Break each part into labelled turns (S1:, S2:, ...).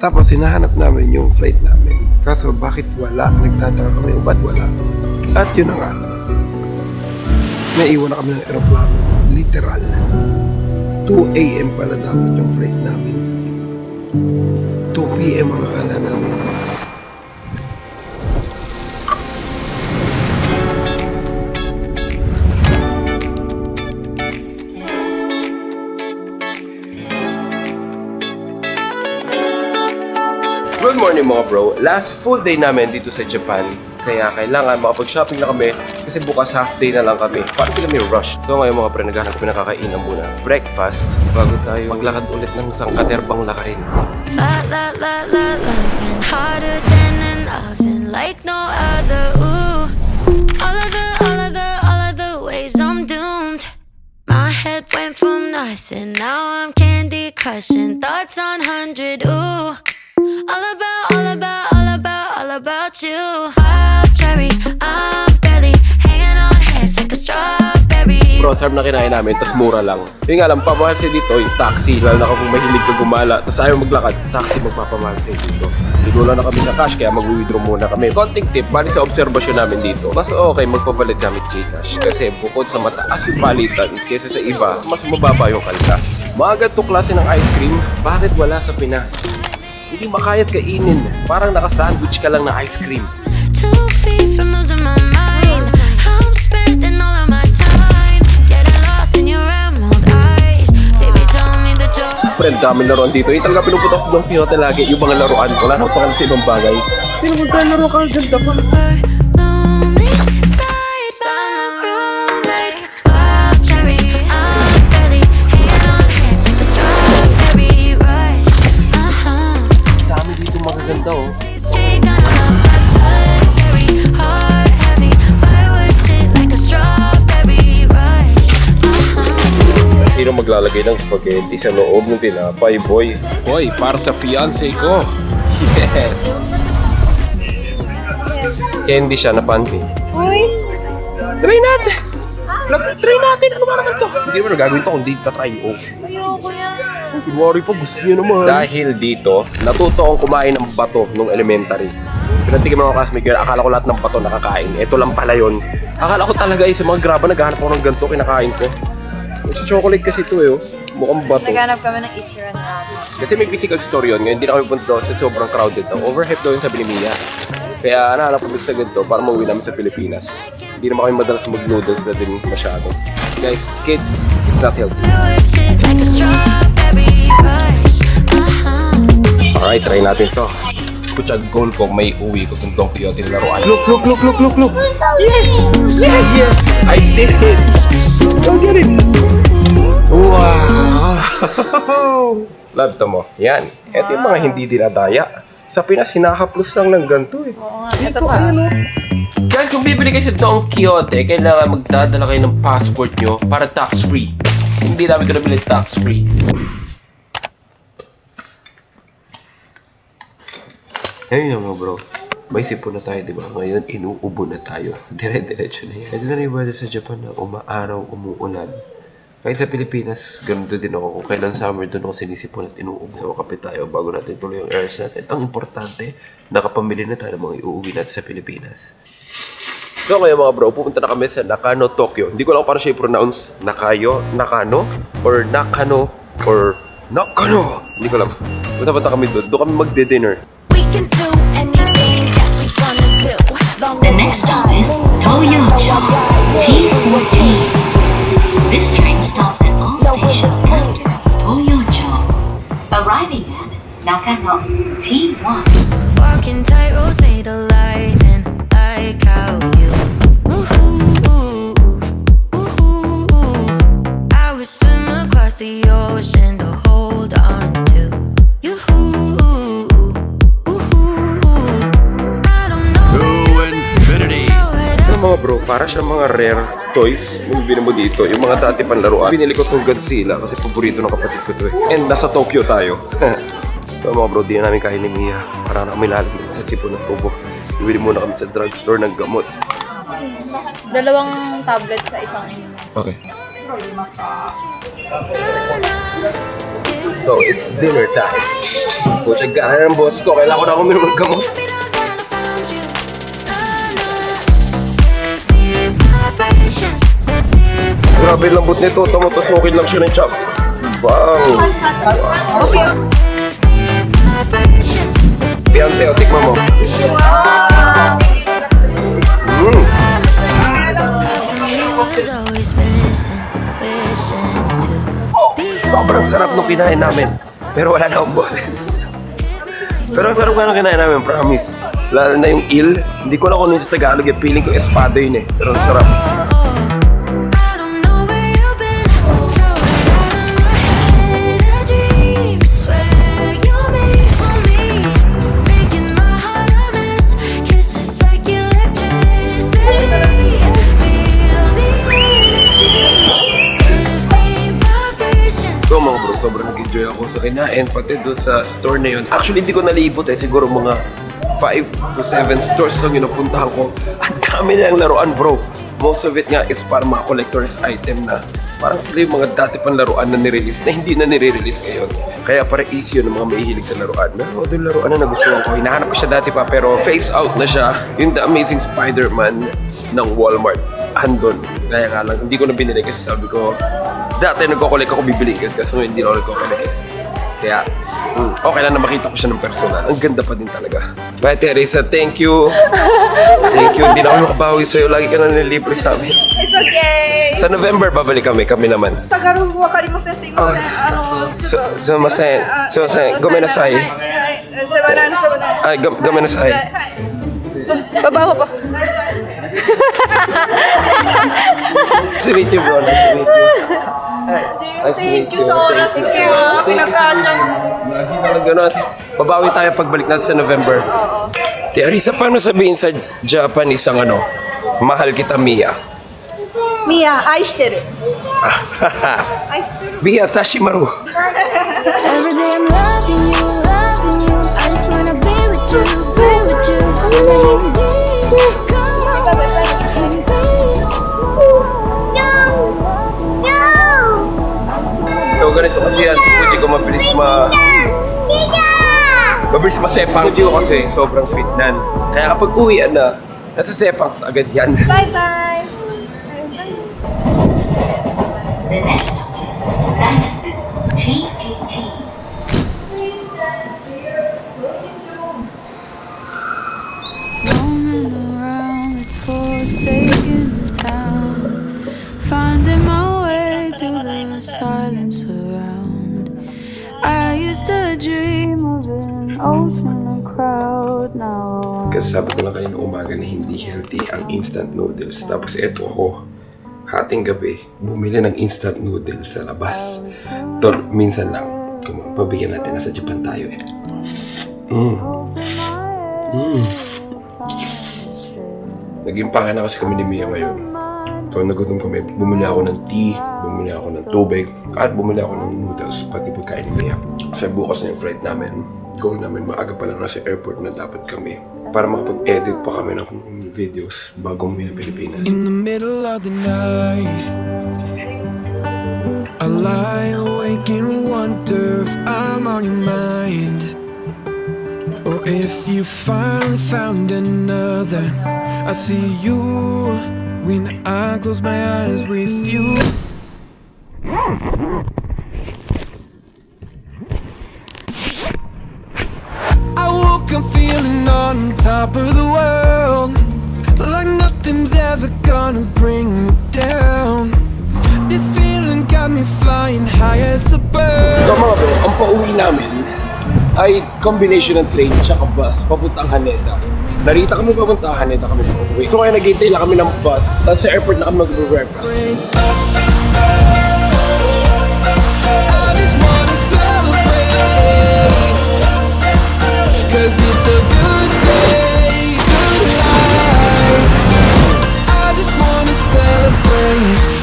S1: Tapos hinahanap namin yung flight namin. Kaso bakit wala? Nagtataka kami kung ba't wala. At yun na nga. Naiwan na kami ng aeroplano. Literal. 2 a.m. pala dapat yung flight namin. 2 p.m. ang akala namin. Good morning mga bro. Last full day namin dito sa Japan. Kaya kailangan makapag-shopping na kami kasi bukas half day na lang kami. Parang hindi kami rush. So ngayon mga pre, naghanap kami ng kakainan muna. Breakfast bago tayo maglakad ulit ng isang katerbang lakarin.
S2: Laughing harder than an oven, like no other. Ooh, all of the ways I'm doomed. My head went from nothing, now I'm candy crushing. Thoughts on 100. Ooh, all about you. Wild cherry, I'm barely hanging on hands like a strawberry.
S1: Bro, sarap na kinain namin, tas mura lang. Yung nga lang, pamahal sa'yo dito, yung taxi. Lalo na kung mahilig ka gumala, tas ayaw maglakad, taxi magpapamahal sa'yo dito. Siguro na kami sa cash, kaya mag-withdraw muna kami. Konting tip, bali sa obserbasyon namin dito, mas okay magpapalit gamit Gcash. Kasi bukod sa mataas yung palitan, kesa sa iba, mas mababa yung kaltas. Mga ganitong klase ng ice cream, bakit wala sa Pinas? Hindi makayat kainin. Parang naka-sandwich ka lang na ice cream.
S2: 2 feet from losing my mind. I'm spending all of my time getting lost in your emerald eyes. Baby, tell me that you're
S1: Friend, daming laruan dito. Yung talaga pinuputas ng Pinote lagi yung mga laruan. Wala nang pangalan sa ibang bagay. Pinupunta na laro ka, ganda pa.
S2: blooming sides on the room like wild cherry. I'm barely hanging on hands like a strawberry rush.
S1: Dami dito magaganda oh.
S2: Street gonna love that's what's scary. Heart heavy, fireworks hit like a strawberry rush.
S1: Sino maglalagay ng spaghetti sa loob ng tinapay, boy? Boy, para sa fiancé ko. Yes! Candy siya na panty.
S3: Uy!
S1: Try natin! Try natin! Ano ba naman to? Hindi naman gagawin to kung di try. Oh.
S3: Ayoko yan.
S1: Kunwari pa, gusto niyo naman. Dahil dito, natuto akong kumain ng bato nung elementary. Pinantikin mo mga classmate yun, akala ko lahat ng bato nakakain. Ito lang pala yun. Akala ko talaga sa mga graba, naghahanap ako ng ganito, kinakain ko. Sa chocolate kasi ito eh, oh. Mukhang bato.
S3: Naghanap kami ng Ichiran na
S1: Kasi may physical story yun. Ngayon, hindi na kami punta doon kasi sobrang crowded daw. Overhyped daw yun sa Bilimia. Kaya nahanap kami sa ganito para mauwi namin sa Pilipinas. Hindi naman kami madalas mag-noodles na din masyado. Guys, kids, it's not healthy.
S2: Fireworks hit like a strawberry rush.
S1: Alright, try natin to. Kutsag goal ko, may uwi ko itong Don Quixote na laruan. Look! Yes! Yes! Yes! I did it! Go get it! Wow! Love to mo. Yan. Ito yung mga hindi dinadaya. Sa Pinas, hinahaplos lang ng ganito eh.
S3: Ito pa.
S1: Guys, kung bibili kayo sa Don Quixote, kailangan magdadala kayo ng passport nyo para tax-free. Hindi namin ito nabili tax-free. Ayun nga bro, may sipon na tayo, di ba? Ngayon, inuubo na tayo. Dire-diretso na yan. Ito na rin weather sa Japan na umaaraw, umuulan. Kahit sa Pilipinas, ganun din ako. Kung kailan summer, doon ako sinisipon at inuubo. So, kapit tayo bago natin tuloy yung airs natin. Ang importante, nakapamili na tayo ng mga iuuwi natin sa Pilipinas. So, ngayon mga bro, pupunta na kami sa Nakano, Tokyo. Hindi ko lang paano siya i-pronounce. Nakano, or Nakano, or Nakano. Hindi ko alam. Basta kami doon. Doon kami magde-dinner.
S4: The next stop is Toyocho T14. This train stops at all stations after Toyocho. Arriving at Nakano T1.
S2: Walking tightrope, say the light and like how you move. I would swim across the ocean to hold on to you. I don't know where you've been, so
S1: Sa mga bro, para siya mga rare toys yung bibili mo dito, yung mga dati pang laruan. Binili ko itong Godzilla kasi paborito ng kapatid ko ito eh. And nasa Tokyo tayo. So mga bro, di na namin kain ni Mia. Para na kami lalim sa sipon ng tubo. Bibili muna kami sa drugstore ng gamot.
S3: 2 tablet sa isang
S1: Okay.
S2: na, na,
S1: So, it's dinner time. Pucha, gana ng boss ko. Kailangan ko na uminom ng gamot.
S2: Happy now that I found you. Give me vibrations.
S1: Grabe yung lambot nito. Tumutasukin lang siya ng chopsticks. Bang!
S2: Vibrations.
S1: Beyonce, o, tikman mo.
S2: Was always wishing to be
S1: Sobrang sarap nung kinain namin. Pero wala na akong boses. Pero ang sarap nga nung kinain namin, promise. Lalo na yung il. Hindi ko na kung ano yung sa Tagalog. Eh. Feeling ko espado yun eh. Pero ang sarap.
S2: I don't know where you've been, so in my head a dream. Swear you're made for me, making my heart a mess. Kisses like electricity. Feel the energy. Give me vibrations.
S1: So mga bro, sobrang nag-enjoy ako sa kinain. Pati doon sa store na yun. Actually, hindi ko nalibot eh. Siguro mga 5 to 7 stores lang yung napuntahan ko. Ang dami na yung laruan bro. Most of it nga is para mga collector's item na parang sila yung mga dati pang laruan na nirelease na hindi na nire-release ngayon. Kaya para easy yun ng mga mahihilig sa laruan. Meron doon laruan na nagustuhan ko. Hinahanap ko siya dati pa pero face out na siya. Yung The Amazing Spider-Man ng Walmart. Andun. Kaya nga lang, hindi ko na binili kasi sabi ko, dati nagko-collect ako bibili agad kasi ngayon hindi na ako nagko-collect. Kaya, okay lang na makita ko siya ng personal. Ang ganda pa din talaga. Bye, Teresa. Thank you. Thank you. Hindi na ako makabawi sa'yo. Lagi ka na nililibre sa amin.
S3: It's okay.
S1: Sa November, babalik kami. Kami naman.
S3: わかりません。すいません。
S1: すいません。すいません。ごめんなさい。はい、ごめんなさい。
S3: Baba pa.
S1: Nice to meet you, bro. Nice to meet you.
S3: Thank you so much. Thank you. Pinagkasya mo.
S1: Lagi talaga natin. Babawi tayo pagbalik natin sa November. Teresa, paano sabihin sa Japanese ang ano? Mahal kita, Mia.
S3: Mia, 愛してる。
S1: Mia Tashimaru.
S2: Every day I'm loving you, loving you. I just wanna be with you, be with you. Come on,
S1: So ganito kasi yan, si Fuji ko mabilis mabilis masepang. Fuji ko kasi sobrang sweet nan. Kaya kapag uwian na, nasa sepangs agad yan.
S3: Bye-bye.
S4: The next stop is Nagasu T18.
S5: Roaming around this forsaken town, finding my way through the silence around. I used to dream of an ocean and crowd. Now
S1: Kasi sabi ko lang kanina umaga na hindi healthy ang instant noodles. Tapos eto ako, hating gabi, bumili ng instant noodles sa labas. Minsan lang, pabigyan natin, nasa Japan tayo eh. Naging pangin na kasi kami ni Mia ngayon. So nagutom kami, bumili ako ng tea, bumili ako ng tubig, at bumili ako ng noodles, pati pagkain ni Mia. Kasi bukas na yung flight namin, goal namin, maaga pa lang nasa airport na dapat kami para makapag-edit pa kami ng videos bago umuwi ng Pilipinas.
S6: In the middle of the night, I lie awake and wonder if I'm on your mind, or if you finally found another. I see you when I close my eyes with you. I woke up feeling on top of the world, like nothing's ever gonna bring me down. This feeling got me flying high as a bird.
S1: So mga bro, ang pauwi namin ay combination ng train at bus papuntang Haneda. Narita kami papunta, Haneda kami pauwi. So kaya nag-hintay lang kami ng bus. Sa airport na kami mag-breakfast.
S6: I just wanna celebrate, 'cause it's a good day, good life. I just wanna celebrate.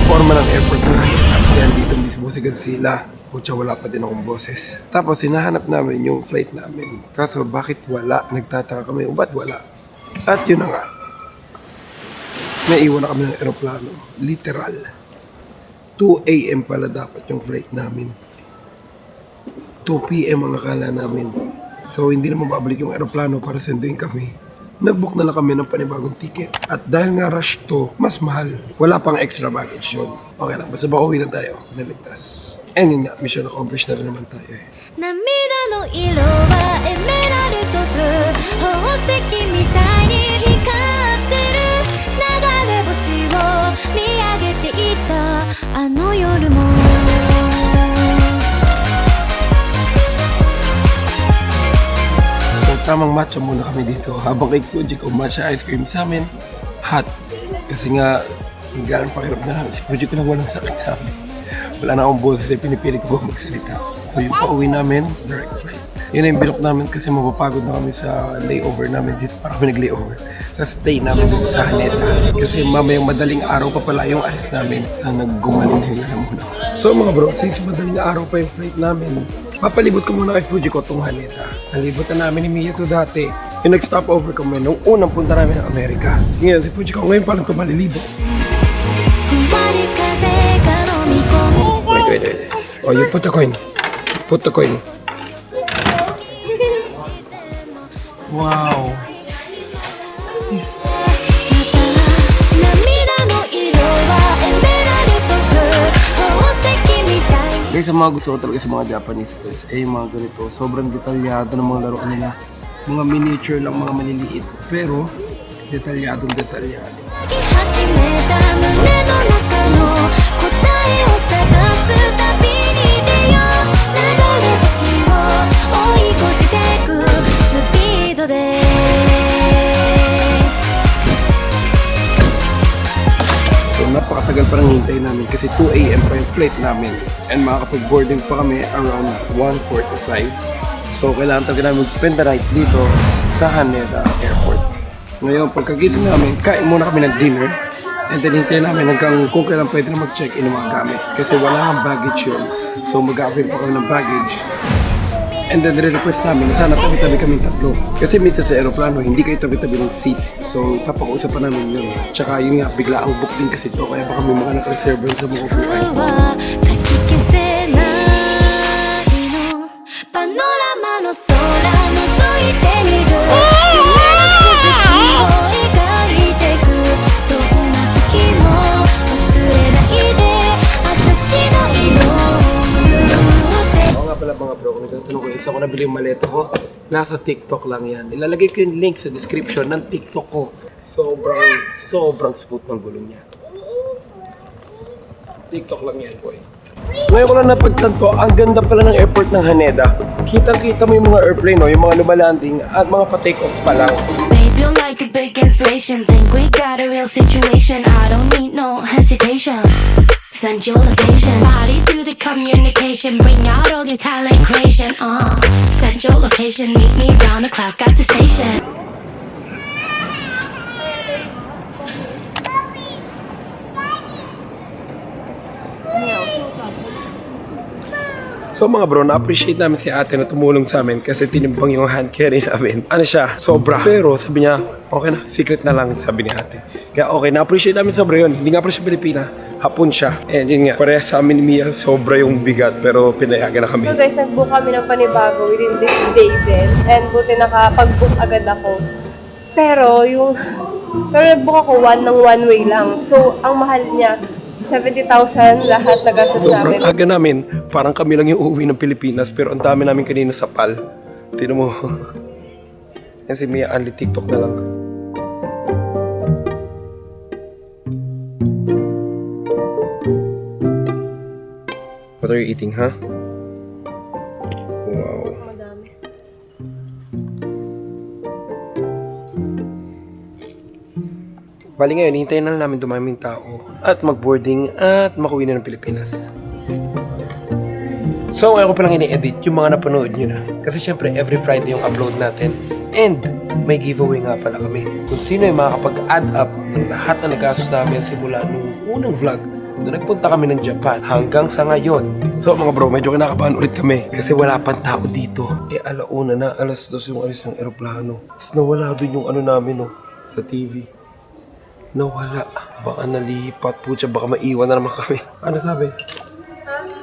S1: Forma ng airport na. Kasi andito mismo si Godzilla. Pucha, wala pa din akong boses. Tapos, hinahanap namin yung flight namin. Kaso, bakit wala? Nagtataka kami, o ba't wala? At yun na nga. Naiwan na kami ng aeroplano. Literal. 2 a.m. pala dapat yung flight namin. 2 p.m. ang akala namin. So, hindi naman babalik yung aeroplano para senduin kami. Nag-book na lang kami ng panibagong ticket. At dahil nga rush to, mas mahal. Wala pang extra baggage yun. Okay lang, basta makauwi na tayo. Naligtas. And yun nga, mission accomplished na rin naman tayo eh.
S2: 涙の色はエメラルドブルー宝石みたいに光ってる流れ星を見上げていたあの夜も
S1: So, tamang matcha muna kami dito. Habang kay Fuji ko, matcha ice cream sa amin, hot. Kasi nga, galang pakirap na namin. Si Fuji ko lang walang sakit sa amin. Wala na akong boses eh, pinipili ko ba magsalita. So, yung pauwi namin, direct flight. Yun na yung bilok namin kasi mapapagod na kami sa layover namin dito. Para kami nag-layover. Sa stay namin dito sa Haneda. Kasi mamayang madaling araw pa pala yung alis namin. Sana gumaling na yung alam muna. So mga bro, since madaling araw pa yung flight namin, papalibot ko muna kay Fuji ko itong Haneda. Nalibot na namin ni Mia to dati. Yung nag-stop over kami nung unang punta namin ng Amerika. So ngayon, si Fuji ko ngayon pa lang ito malilibot. Wait. Oh, you put the coin. Put the coin. Wow. What's this?
S2: 涙の色はエメラルドブルー宝石みたい
S1: Guys, ang mga gusto ko talaga sa mga Japanese toys, eh yung mga ganito, sobrang detalyado ng mga laruan nila. Mga miniature lang, mga maliliit. Pero, detalyadong detalyado.
S2: 始めた胸の中の答えを探す旅に出よう流れ星を追い越してくスピードで
S1: So, napakatagal pa nang hintay namin kasi 2 a.m. pa yung flight namin. And makakapag-boarding pa kami around 1:45. So, kailangan talaga namin mag-spend the night dito sa Haneda Airport. Ngayon, pagkagising namin, kain muna kami ng dinner. And then, hintayin namin hanggang kung kailan pwede na mag-check-in ng mga gamit. Kasi wala kang baggage yun. So, mag-avail pa kami ng baggage. And then, re-request namin na sana tabi-tabi kami tatlo. Kasi minsan sa aeroplano, hindi kayo tabi-tabi ng seat. So, papag-usap pa namin yun. Tsaka yun nga, bigla ang book din kasi ito. Kaya baka may mga naka-reserve sa mga upuan.
S2: はかき消せないのパノラマの空覗いてみる夢の続きを描いてくどんな時も忘れないで私の色を塗って
S1: Oo nga pala mga bro, kung nagtatanong ko, isa ko nabili yung maleta ko. Nasa TikTok lang yan. Ilalagay ko yung link sa description ng TikTok ko. Sobrang smooth ng gulong niya. TikTok lang yan, boy. Ngayon ko lang napagtanto, ang ganda pala ng airport ng Haneda. Kitang-kita mo yung mga airplane, no? Yung mga lumalanding at mga pa-take off pa lang.
S2: Babe, you're like a big inspiration. Think we got a real situation. I don't need no hesitation. Send your location. Body through the communication. Bring out all your talent creation. Send your location. Meet me round the clock at the station.
S1: So mga bro, na-appreciate namin si ate na tumulong sa amin kasi tinimbang yung hand carry namin. Ano siya? Sobra. Pero sabi niya, okay na, secret na lang, sabi ni ate. Kaya okay, na-appreciate namin sobra yun. Hindi nga pala siya Pilipina, Hapon siya. And yun nga, parehas sa amin ni Mia, sobra yung bigat pero pinayagan na kami.
S3: So guys, nag-book kami ng panibago within this day din. And buti nakapag-book agad ako. Pero nag-book ako one way lang. So, ang mahal niya, 70,000 lahat na gastos namin.
S1: Sobrang aga namin, parang kami lang yung uuwi ng Pilipinas pero ang dami namin kanina sa PAL. Tignan mo. Yan si Mia, only TikTok na lang. What are you eating, ha? Wow.
S3: Madami.
S1: Bali ngayon, hintayin na lang namin dumaming tao at mag-boarding at makuwi na ng Pilipinas. So, ngayon ko palang ini-edit yung mga napanood nyo na. Kasi syempre, every Friday yung upload natin. And may giveaway nga pala kami. Kung sino yung makakapag-add up ng lahat na nagastos namin simula nung unang vlog na nagpunta kami ng Japan hanggang sa ngayon. So mga bro, medyo kinakabahan ulit kami kasi wala pang tao dito. Alauna na, alas 2 yung alis ng eroplano. Tapos nawala dun yung ano namin sa TV. Nawala. Baka nalipat po siya, baka maiwan na naman kami. Ano sabi?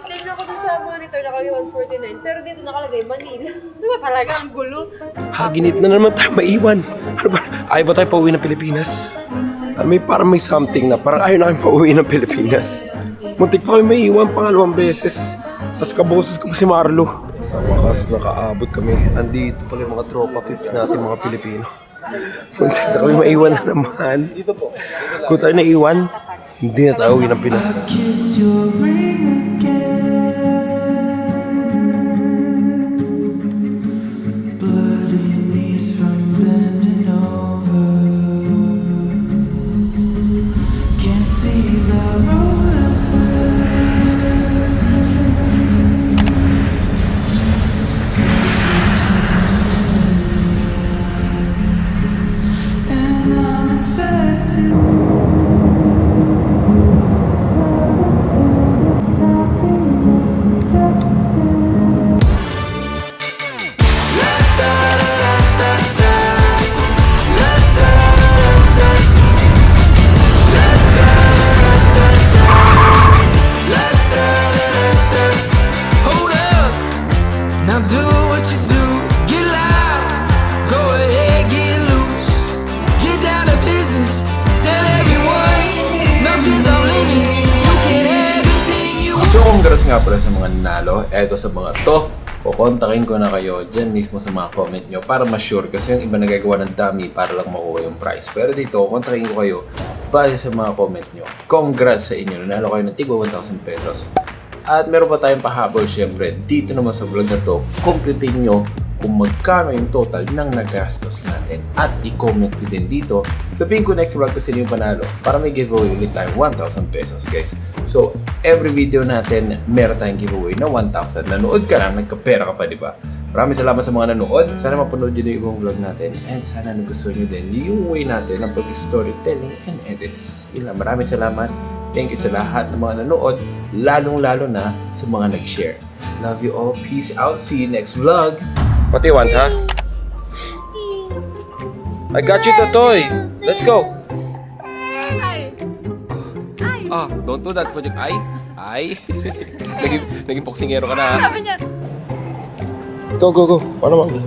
S3: Tignan ko dun sa monitor, nakalagay 149. Pero dito nakalagay Manila. Diba talaga? Ang gulo.
S1: Ginit na naman tayo maiwan. Ano ba? Ayaw ba tayo pauwi ng Pilipinas? Parang may something na parang ayaw na kayong pauwi ng Pilipinas. Muntik pa kami maiwan pangalawang beses. Tapos kaboses ko pa si Marlo. Sa wakas, nakaabot kami. Andito pala yung mga tropa pips natin, mga Pilipino. Muntik na kami maiwan na naman. Kung tayo naiwan, hindi na tayo uwi ng Pinas.
S6: Kissed your ring again. Bloody knees from bending over. Can't see the road ahead. And I'm infected. Hold up, now do what you do. Get loud, go ahead, get loose. Get down to business, tell everyone nothing's off limits. You can have everything you want.
S7: So, congrats nga pala sa mga nanalo. Eto sa mga to, kukontakin ko na kayo dyan mismo sa mga comment nyo para ma-sure kasi yung iba nagagawa ng dummy para lang makuha yung prize. Pero dito, kukontakin ko kayo base sa mga comment nyo. Congrats sa inyo. Nanalo kayo ng tigwa 1,000 pesos. At meron pa tayong pahabol syempre. Dito naman sa vlog na to, computein nyo kung magkano yung total ng nagastos natin. At i-comment ko din dito. Sabihin ko next vlog kasi yung panalo para may giveaway ulit tayong 1,000 pesos guys. So, every video natin, meron tayong giveaway na 1,000. Nanood ka lang, nagkapera ka pa, di ba? Maraming salamat sa mga nanood. Sana mapanood nyo yung ibang vlog natin. And sana nagustuhan nyo din yung way natin ng pag-storytelling and edits. Yun lang, maraming salamat. Thank you sa lahat ng mga nanood. Lalong-lalo na sa mga nag-share. Love you all. Peace out. See you next vlog.
S1: What do you want, huh? I got you the toy. Let's go. Don't do that for the ay. naging boksingero ka na.
S3: Sabi niya,
S1: Go. Paano, mami?